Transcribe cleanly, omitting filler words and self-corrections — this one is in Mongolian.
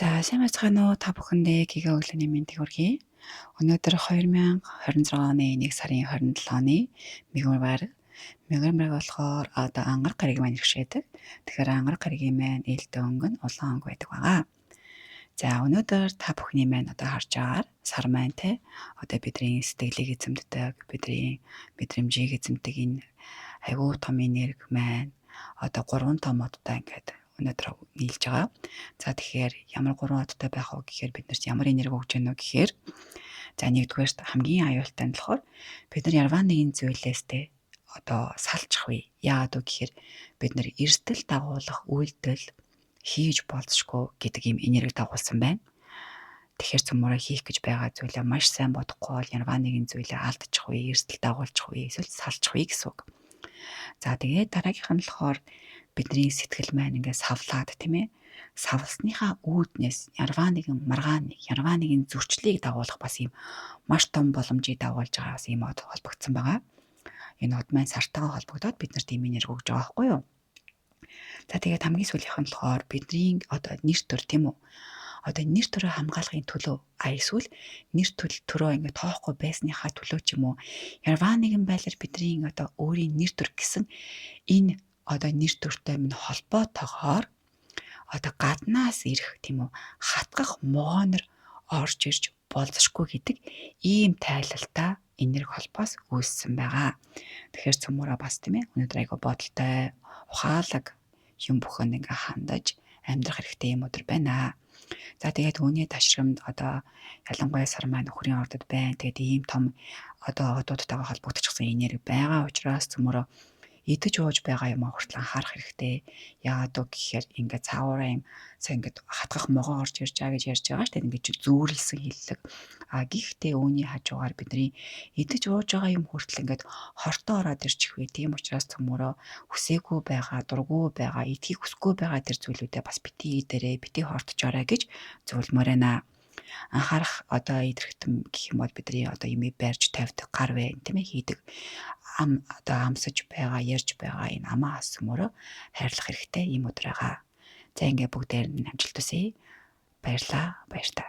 За сайн байцгаана уу та бүхэндээ гэгээ өглөөний мэндийг хүргэе. Өнөөдөр 2026 оны 1 сарын 27 оны мигмар болохоор ангараг гарагийн маань иргэшээдэг. Тэгэхээр ангараг гарагийн маань ээлтэй өнгө нь улаан өнгө байдаг байгаа. За өнөөдөр та бүхний маань харж байгаагаар сар маань бидний сэтгэлийг эзэмддэг, бидний мэдрэмжийг эзэмдэг энэ айгүй том энерги маань 3 том модтой ингээд өнөөдөр нийлж байгаа. За тэгэхээр ямар 3 модтой байх вэ гэхээр биднэрт ямар энерги өгч гэнэ вэ гэхээр за нэгдүгээрт хамгийн аюултай нь болохоор бид нар ярваа нэгэн зүйлээс салчих вэ. Яагаад вэ гэхээр бид нар эрсдэл дагуулах үйлдэл хийж болцшгүй гэдэг ийм энерги дагуулсан байна. Тэгэхээр цөмөрө хийх гэж байгаа зүйлээ маш сайн бодохгүй бол ярваа нэгэн зүйлээ алдчих вэ, эрсдэл дагуулчих вэ, эсвэл салчих вэ гэсэн үг. За тэгээд дараагийнх нь болохоор бидний сэтгэл маань ингээд савлаад тийм ээ. Савлсныхаа үүднээс ярваа нэгэн маргаан ярваа нэгэн зөрчлийг дагуулах бас ийм маш том боломжийг дагуулж байгаа бас ийм од холбогдсон байгаа. Энэ од маань сартайгаа холбогдоод биднэрт ийм энерги өгж байгаа байхгүй юу? За тэгээд хамгийн сүүлийнх нь болохоор бидний нэр төр тийм үү? Нэр төрөө хамгаалахын төлөө эсвэл нэр төрөө ингээд тоохгүй байсныхаа төлөө ч юм уу ярваа нэгэн байдлаар бидний өөрийн нэр төр гэсэн энэ нэр төртэй минь холбоотойгоор гаднаас ирэх тийм үү хатгах могоонор орж ирж болзошгүй гэдэг ийм тайлалтай энерги холбоос үүссэн байгаа. Тэгэхээр цөмөрөө бас тийм ээ өнөөдөр айгаа бодолтой ухаалаг юм бүхэнд ингээ хандаж амьдрах хэрэгтэй юм өдөр байна. За тэгээд үүний ташрамд ялангуяа сар маань нөхрийн ордод байна. Тэгээд ийм том одуудтайгаа холбогдчихсан энерги байгаа учраас цөмөрөө идэж ууж байгаа юм хүртэл анхаарах хэрэгтэй. Яагаад вэ гэхээр ингээд цаавараа юм сайн ингээд хатгах могоо орж ирж байгаа гэж ярьж байгаа шүү дээ. Ингээд чи зүүрлсэн хиллэг. Гэхдээ үүний хажуугаар бидний идэж ууж байгаа юм хүртэл ингээд хортоо ороод ирчих вэ. Тийм учраас цөмөрөө хүсээгүй байгаа, дургүй байгаа, идэхийг хүсэхгүй байгаа тэр зүйлүүдээ бас бити идэрээ, бити хортожоорой гэж зөвлөмөр байна. Анхаарах идэрхтэн гэх юм бол бидний имийг барьж тавьдаг гар вэ тийм ээ хийдэг амсаж байгаа ярьж байгаа энэ амаа асмөрөө хайрлах хэрэгтэй юм өдөр байгаа. За ингээ бүгдээр нь амжилт хүсье. Баярлалаа. Баяр та.